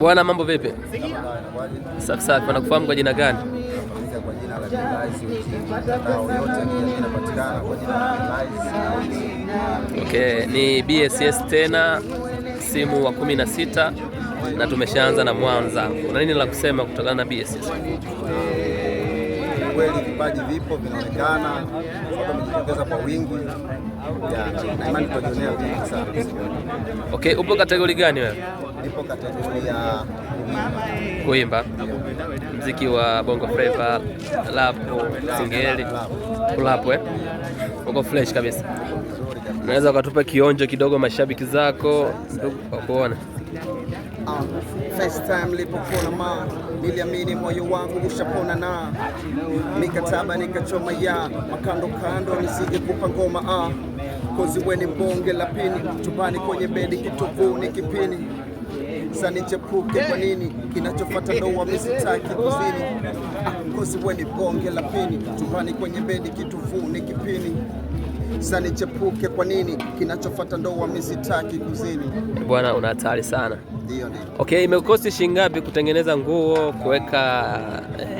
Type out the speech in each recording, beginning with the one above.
Bwana, mambo vipi? Safi safi. Wanakufahamu kwa jina gani? Kwa jina la Okay, ni BSS tena msimu wa 16 na tumeshaanza na Mwanza. Una nini la kusema kutokana na BSS? Kweli vipaji vipo vinaonekana, watu wamejitokeza kwa wingi. Na imani tutajionea vingi sana. Okay, upo kategori gani wewe? Nipo kategori ya kuimba. Muziki wa Bongo Flava, rap, singeli, rap uko fresh kabisa. Unaweza ukatupa kionjo kidogo mashabiki zako ndugu kuona? First time nilipopona niliamini moyo wangu ushapona na mikataba nikachoma ya makando kando nisije kupa ngoma kozi weni mbonge la pini chumbani kwenye bedi kituvuni kipini sani chepuke kwa nini kinachofuata ndoa misitaki kuzini kozi weni mbonge la pini chumbani kwenye bedi kituvuni kipini sani chepuke kwa nini kinachofuata ndoa misitaki kuzini. Bwana, una hatari sana. Ndio. Okay, imekosti shilingi ngapi kutengeneza nguo, kuweka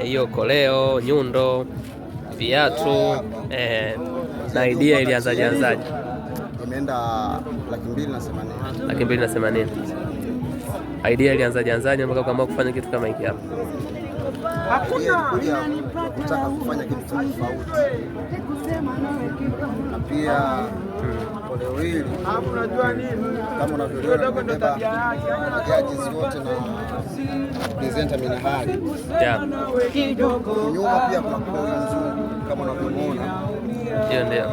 hiyo koleo, nyundo, viatu na idea ilianzaje? Imeenda 280,000. 280. Idea ilianzaje mpaka ukaamua kufanya kitu kama hiki hapa? Hakuna kutaka kufanya kitu tofauti. Na pia koleo hili kama unavyoona kubeba judges wote na presenter Minahari. Nyuma pia kuna koleo nzuri kama unavyoona. Ndio.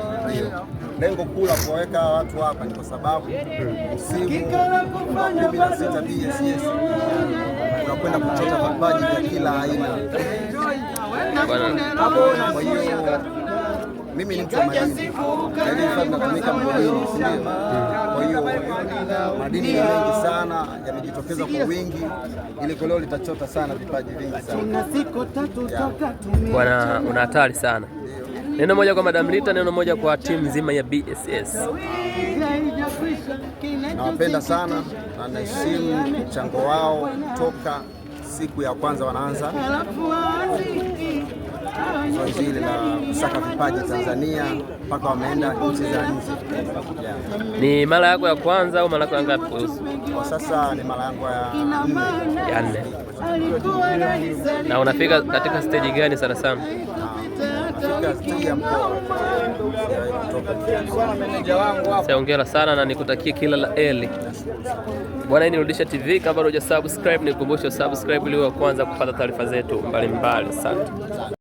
Lengo kuu la kuweka watu hapa ni kwa sababu msimu wa 16 BSS unakwenda kuchota vipaji vya kila aina. Kwa hiyo mimi ni mtu wa madini, natumika mgodini, si ndio? Kwa hiyo madini mengi sana yamejitokeza kwa wingi, ili koleo litachota sana vipaji vingi sana. Bwana, una hatari sana. Neno moja kwa Madam Rita, neno moja kwa timu nzima ya BSS. Nawapenda sana na naheshimu mchango wao toka siku ya kwanza wanaanza zoezi hili la kusaka vipaji Tanzania mpaka wameenda nchi za nje. Ni mara yako ya kwanza au mara yako ya ngapi kuhusu? Kwa sasa ni mara yangu ya 4. Na unafika katika stage gani sana sana? Hongera sana na nikutakie kila la heri. Bwana, hii ni Rudisha TV. Kama bado hujasubscribe, nikukumbusha subscribe ili uwe wa kwanza kupata taarifa zetu mbalimbali. Asante.